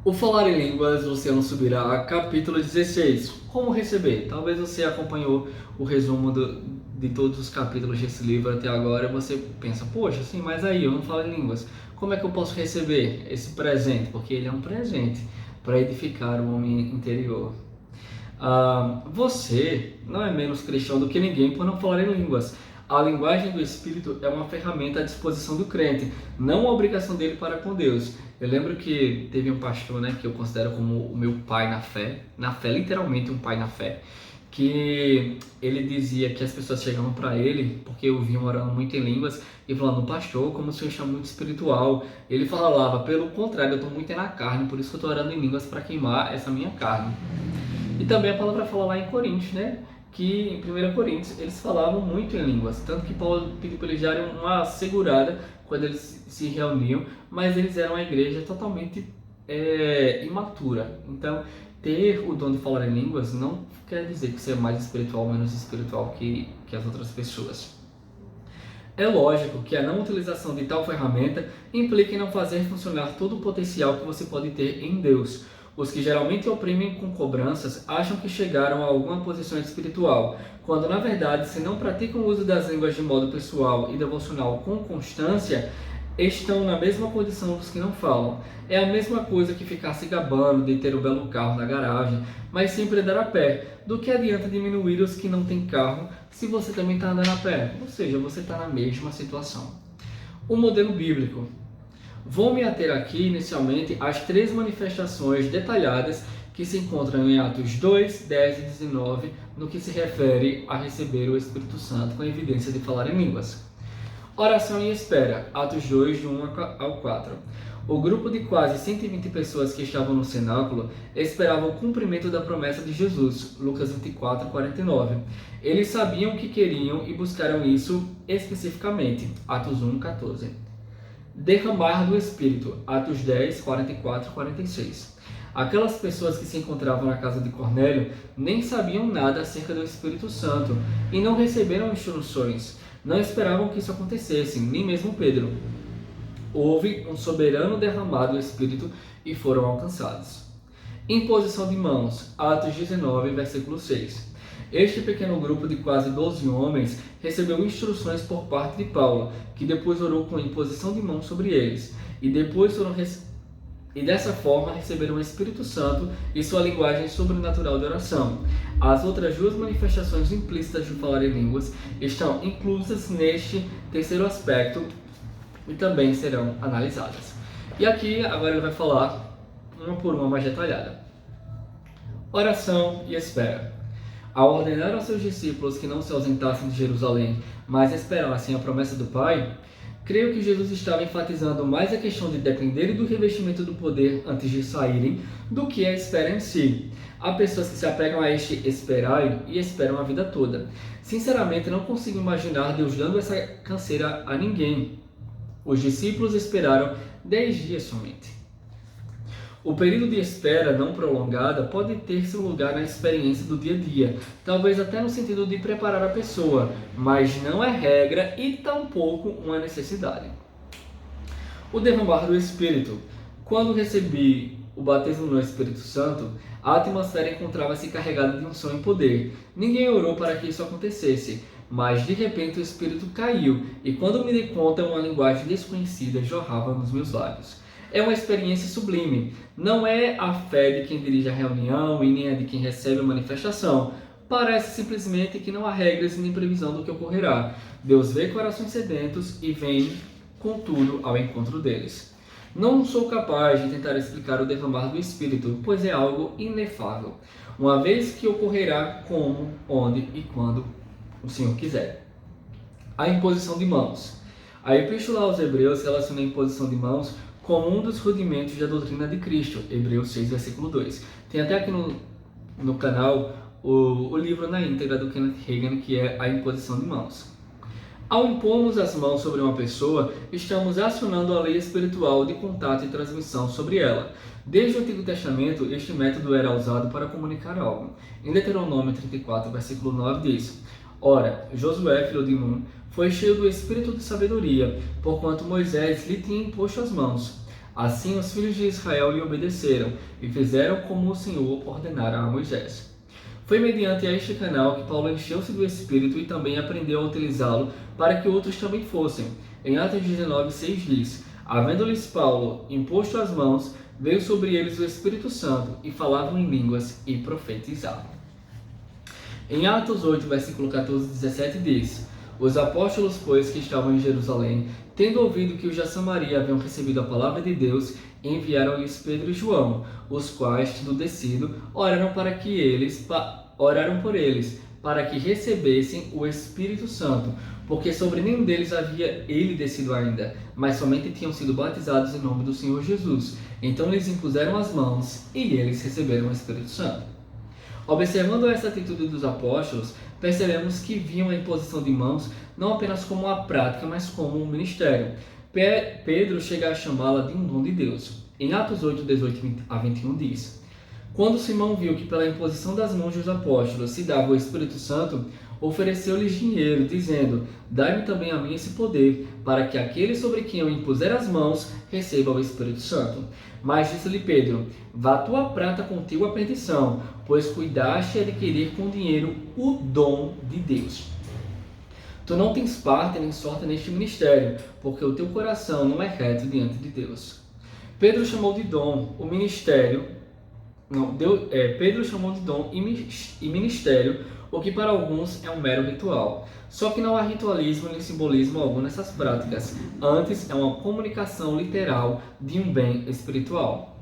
O Falar em Línguas, você não subirá, capítulo 16. Como receber? Talvez você acompanhou o resumo de todos os capítulos desse livro até agora e você pensa, poxa, sim, mas aí eu não falo em línguas. Como é que eu posso receber esse presente? Porque ele é um presente para edificar o homem interior. Você não é menos cristão do que ninguém por não falar em línguas. A linguagem do Espírito é uma ferramenta à disposição do crente, não uma obrigação dele para com Deus. Eu lembro que teve um pastor, que eu considero como o meu pai na fé, literalmente um pai na fé, que ele dizia que as pessoas chegavam para ele, porque o viam orando muito em línguas, e falando, pastor, como o senhor está muito espiritual. Ele falava, pelo contrário, eu estou muito na carne, por isso que eu estou orando em línguas para queimar essa minha carne. E também a palavra fala lá em Coríntios, que em 1 Coríntios eles falavam muito em línguas, tanto que Paulo pediu para eles darem uma segurada quando eles se reuniam, mas eles eram uma igreja totalmente imatura. Então, ter o dom de falar em línguas não quer dizer que você é mais espiritual ou menos espiritual que as outras pessoas. É lógico que a não utilização de tal ferramenta implica em não fazer funcionar todo o potencial que você pode ter em Deus. Os que geralmente oprimem com cobranças acham que chegaram a alguma posição espiritual, quando na verdade, se não praticam o uso das línguas de modo pessoal e devocional com constância, estão na mesma condição dos que não falam. É a mesma coisa que ficar se gabando de ter o belo carro na garagem, mas sempre andar a pé. Do que adianta diminuir os que não têm carro se você também está andando a pé? Ou seja, você está na mesma situação. O modelo bíblico. Vou me ater aqui inicialmente às três manifestações detalhadas que se encontram em Atos 2, 10 e 19, no que se refere a receber o Espírito Santo com evidência de falar em línguas. Oração e espera, Atos 2, de 1 ao 4. O grupo de quase 120 pessoas que estavam no cenáculo esperava o cumprimento da promessa de Jesus, Lucas 24, 49. Eles sabiam o que queriam e buscaram isso especificamente, Atos 1, 14. Derramar do Espírito, Atos 10, 44 e 46. Aquelas pessoas que se encontravam na casa de Cornélio nem sabiam nada acerca do Espírito Santo e não receberam instruções. Não esperavam que isso acontecesse, nem mesmo Pedro. Houve um soberano derramado do Espírito e foram alcançados. Imposição de mãos, Atos 19, versículo 6. Este pequeno grupo de quase 12 homens recebeu instruções por parte de Paulo, que depois orou com imposição de mãos sobre eles, e dessa forma receberam o Espírito Santo e sua linguagem sobrenatural de oração. As outras duas manifestações implícitas de falar em línguas estão inclusas neste terceiro aspecto e também serão analisadas. E aqui agora ele vai falar uma por uma mais detalhada. Oração e espera. Ao ordenar aos seus discípulos que não se ausentassem de Jerusalém, mas esperassem a promessa do Pai, creio que Jesus estava enfatizando mais a questão de dependerem do revestimento do poder antes de saírem do que a espera em si. Há pessoas que se apegam a este esperar e esperam a vida toda. Sinceramente, não consigo imaginar Deus dando essa canseira a ninguém. Os discípulos esperaram 10 dias somente. O período de espera não prolongada pode ter seu lugar na experiência do dia a dia, talvez até no sentido de preparar a pessoa, mas não é regra e tampouco uma necessidade. O derramar do Espírito. Quando recebi o batismo no Espírito Santo, a atmosfera encontrava-se carregada de unção e poder. Ninguém orou para que isso acontecesse, mas de repente o Espírito caiu, e quando me dei conta, uma linguagem desconhecida jorrava nos meus lábios. É uma experiência sublime. Não é a fé de quem dirige a reunião e nem a de quem recebe a manifestação. Parece simplesmente que não há regras nem previsão do que ocorrerá. Deus vê corações sedentos e vem, contudo, ao encontro deles. Não sou capaz de tentar explicar o derramar do Espírito, pois é algo inefável, uma vez que ocorrerá como, onde e quando o Senhor quiser. A imposição de mãos. A Epístola aos Hebreus relaciona a imposição de mãos como um dos rudimentos da doutrina de Cristo, Hebreus 6, versículo 2. Tem até aqui no canal o livro na íntegra do Kenneth Hagin, que é a imposição de mãos. Ao impormos as mãos sobre uma pessoa, estamos acionando a lei espiritual de contato e transmissão sobre ela. Desde o Antigo Testamento, este método era usado para comunicar algo. Em Deuteronômio 34, versículo 9 diz: Ora, Josué, filho de Nun, foi cheio do espírito de sabedoria, porquanto Moisés lhe tinha imposto as mãos. Assim os filhos de Israel lhe obedeceram e fizeram como o Senhor ordenara a Moisés. Foi mediante este canal que Paulo encheu-se do Espírito e também aprendeu a utilizá-lo para que outros também fossem. Em Atos 19:6 diz: havendo-lhes Paulo imposto as mãos, veio sobre eles o Espírito Santo e falavam em línguas e profetizavam. Em Atos 8, versículo 14-17 diz: os apóstolos, pois, que estavam em Jerusalém, tendo ouvido que os da Samaria haviam recebido a palavra de Deus, enviaram-lhes Pedro e João, os quais, tendo descido, oraram por eles, para que recebessem o Espírito Santo, porque sobre nenhum deles havia ele descido ainda, mas somente tinham sido batizados em nome do Senhor Jesus. Então lhes impuseram as mãos e eles receberam o Espírito Santo. Observando essa atitude dos apóstolos, percebemos que viam a imposição de mãos não apenas como uma prática, mas como um ministério. Pedro chega a chamá-la de um dom de Deus. Em Atos 8, 18-21 diz: quando Simão viu que pela imposição das mãos dos apóstolos se dava o Espírito Santo, ofereceu-lhes dinheiro, dizendo: dai-me também a mim esse poder, para que aquele sobre quem eu impuser as mãos receba o Espírito Santo. Mas disse-lhe Pedro: vá tua prata contigo à perdição, pois cuidaste de adquirir com dinheiro o dom de Deus. Tu não tens parte nem sorte neste ministério, porque o teu coração não é reto diante de Deus. Pedro chamou de dom o ministério. Pedro chamou de dom e ministério o que para alguns é um mero ritual. Só que não há ritualismo nem simbolismo algum nessas práticas. Antes, é uma comunicação literal de um bem espiritual.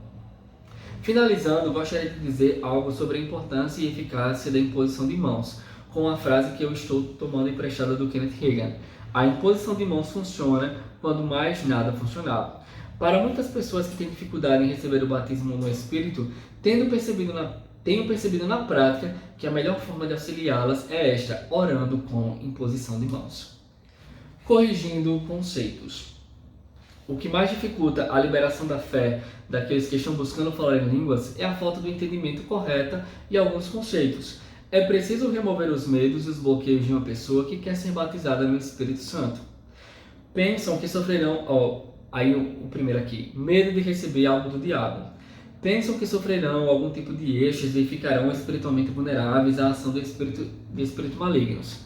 Finalizando, gostaria de dizer algo sobre a importância e eficácia da imposição de mãos, com a frase que eu estou tomando emprestada do Kenneth Hagin: a imposição de mãos funciona quando mais nada funcionava. Para muitas pessoas que têm dificuldade em receber o batismo no Espírito, tenho percebido na prática que a melhor forma de auxiliá-las é esta, orando com imposição de mãos. Corrigindo conceitos. O que mais dificulta a liberação da fé daqueles que estão buscando falar em línguas é a falta do entendimento correto e alguns conceitos. É preciso remover os medos e os bloqueios de uma pessoa que quer ser batizada no Espírito Santo. Pensam que sofrerão, aí o primeiro aqui, medo de receber algo do diabo. Pensam que sofrerão algum tipo de êxtase e ficarão espiritualmente vulneráveis à ação de espíritos malignos.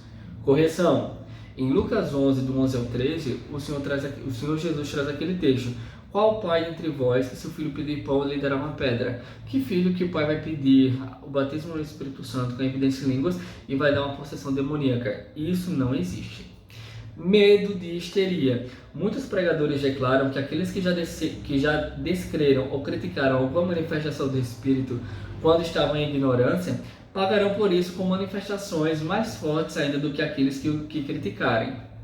Correção. Em Lucas 11, do 11 ao 13, o Senhor Jesus traz aquele texto: qual pai entre vós que, se o filho pedir pão, lhe dará uma pedra? Que filho que o pai vai pedir o batismo no Espírito Santo com evidência em línguas e vai dar uma possessão demoníaca? Isso não existe. Medo de histeria. Muitos pregadores declaram que aqueles que já descreram ou criticaram alguma manifestação do Espírito quando estavam em ignorância, pagarão por isso com manifestações mais fortes ainda do que aqueles que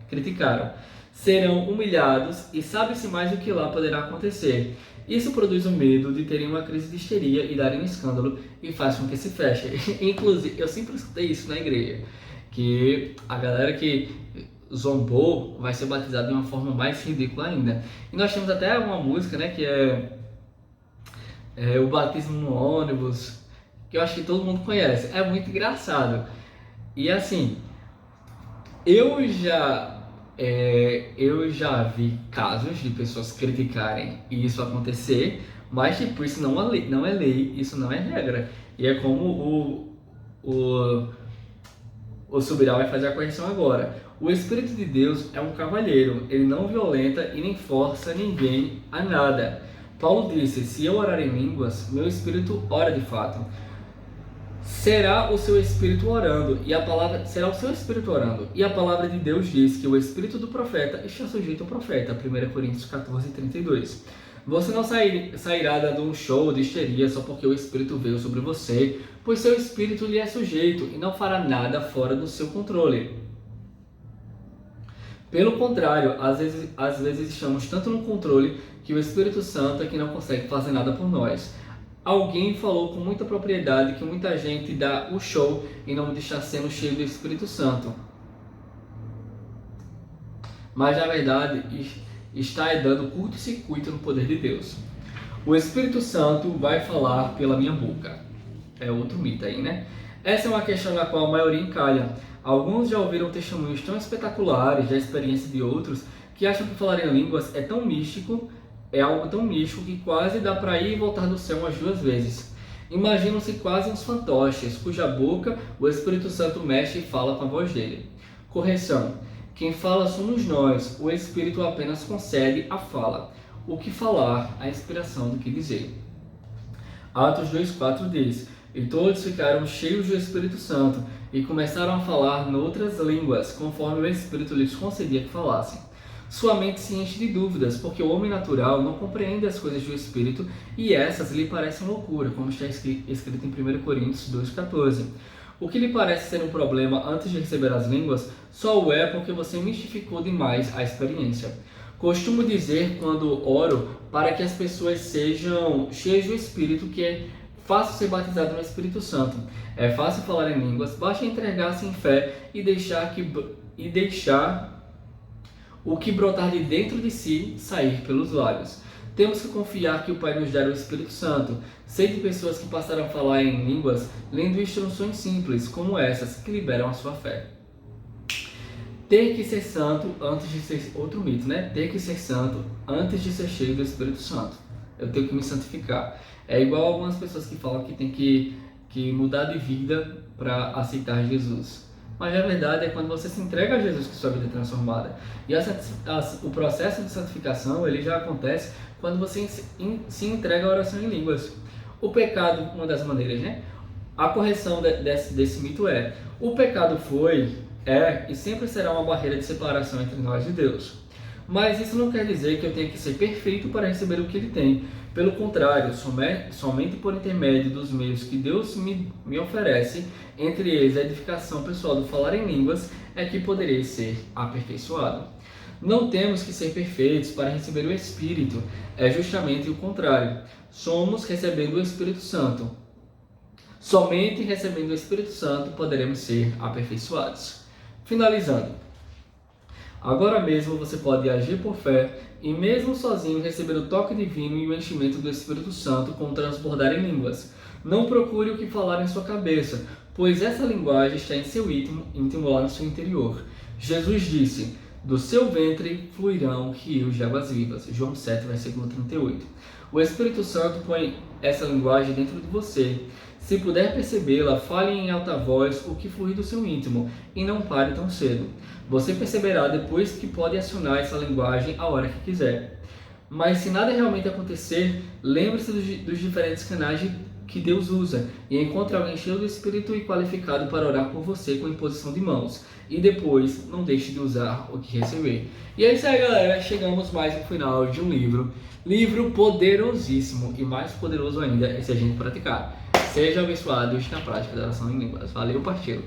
criticaram. Serão humilhados e sabe-se mais o que lá poderá acontecer. Isso produz o medo de terem uma crise de histeria e darem um escândalo e faz com que se feche. Inclusive, eu sempre escutei isso na igreja, que a galera que zombou vai ser batizado de uma forma mais ridícula ainda. E nós temos até uma música, né, que é o batismo no ônibus, que eu acho que todo mundo conhece. É muito engraçado. E assim, eu já vi casos de pessoas criticarem e isso acontecer, mas tipo, isso não é lei, isso não é regra. E é como o Subirá vai fazer a correção agora. O Espírito de Deus é um cavalheiro, ele não violenta e nem força ninguém a nada. Paulo disse: se eu orar em línguas, meu espírito ora de fato. Será o seu espírito orando, e a palavra de Deus diz que o espírito do profeta está sujeito ao profeta. 1 Coríntios 14:32. Você não sairá dando um show de histeria só porque o espírito veio sobre você, pois seu espírito lhe é sujeito e não fará nada fora do seu controle. Pelo contrário, às vezes estamos tanto no controle que o Espírito Santo é que não consegue fazer nada por nós. Alguém falou com muita propriedade que muita gente dá o show em nome de estar sendo cheio do Espírito Santo. Mas na verdade está dando curto-circuito no poder de Deus. O Espírito Santo vai falar pela minha boca. É outro mito aí, né? Essa é uma questão na qual a maioria encalha. Alguns já ouviram testemunhos tão espetaculares da experiência de outros que acham que falar em línguas é tão místico É algo tão místico que quase dá para ir e voltar do céu umas 2 vezes. Imaginam-se quase uns fantoches, cuja boca o Espírito Santo mexe e fala com a voz dele. Correção: quem fala somos nós, o Espírito apenas concede a fala. O que falar, a inspiração do que dizer. Atos 2,4 diz: E todos ficaram cheios do Espírito Santo e começaram a falar noutras línguas, conforme o Espírito lhes concedia que falassem. Sua mente se enche de dúvidas, porque o homem natural não compreende as coisas do Espírito e essas lhe parecem loucura, como está escrito em 1 Coríntios 2,14. O que lhe parece ser um problema antes de receber as línguas, só o é porque você mistificou demais a experiência. Costumo dizer, quando oro, para que as pessoas sejam cheias do Espírito, que é fácil ser batizado no Espírito Santo. É fácil falar em línguas, basta entregar-se em fé e deixar o que brotar de dentro de si sair pelos lábios. Temos que confiar que o Pai nos dará o Espírito Santo. Sei de pessoas que passaram a falar em línguas lendo instruções simples, como essas, que liberam a sua fé. Ter que ser santo antes de ser... Outro mito, né? Ter que ser santo antes de ser cheio do Espírito Santo. Eu tenho que me santificar. É igual algumas pessoas que falam que tem que mudar de vida para aceitar Jesus. Mas a verdade é quando você se entrega a Jesus que sua vida é transformada. E o processo de santificação ele já acontece quando você se entrega à oração em línguas. O pecado, uma das maneiras, né? A correção desse mito é: o pecado é e sempre será uma barreira de separação entre nós e Deus. Mas isso não quer dizer que eu tenha que ser perfeito para receber o que Ele tem. Pelo contrário, somente por intermédio dos meios que Deus me oferece, entre eles a edificação pessoal do falar em línguas, é que poderei ser aperfeiçoado. Não temos que ser perfeitos para receber o Espírito, é justamente o contrário. Somos recebendo o Espírito Santo. Somente recebendo o Espírito Santo poderemos ser aperfeiçoados. Finalizando. Agora mesmo você pode agir por fé e mesmo sozinho receber o toque divino e o enchimento do Espírito Santo com transbordar em línguas. Não procure o que falar em sua cabeça, pois essa linguagem está em seu íntimo lá no seu interior. Jesus disse: do seu ventre fluirão rios de águas vivas. João 7, versículo 38. O Espírito Santo põe essa linguagem dentro de você. Se puder percebê-la, fale em alta voz o que fluir do seu íntimo e não pare tão cedo. Você perceberá depois que pode acionar essa linguagem a hora que quiser. Mas se nada realmente acontecer, lembre-se dos diferentes canais que Deus usa e encontre alguém cheio do Espírito e qualificado para orar por você com imposição de mãos. E depois, não deixe de usar o que receber. E é isso aí, galera. Chegamos mais no final de um livro. Livro poderosíssimo e mais poderoso ainda é se a gente praticar. Sejam abençoados na prática da oração em línguas. Valeu, parceiro!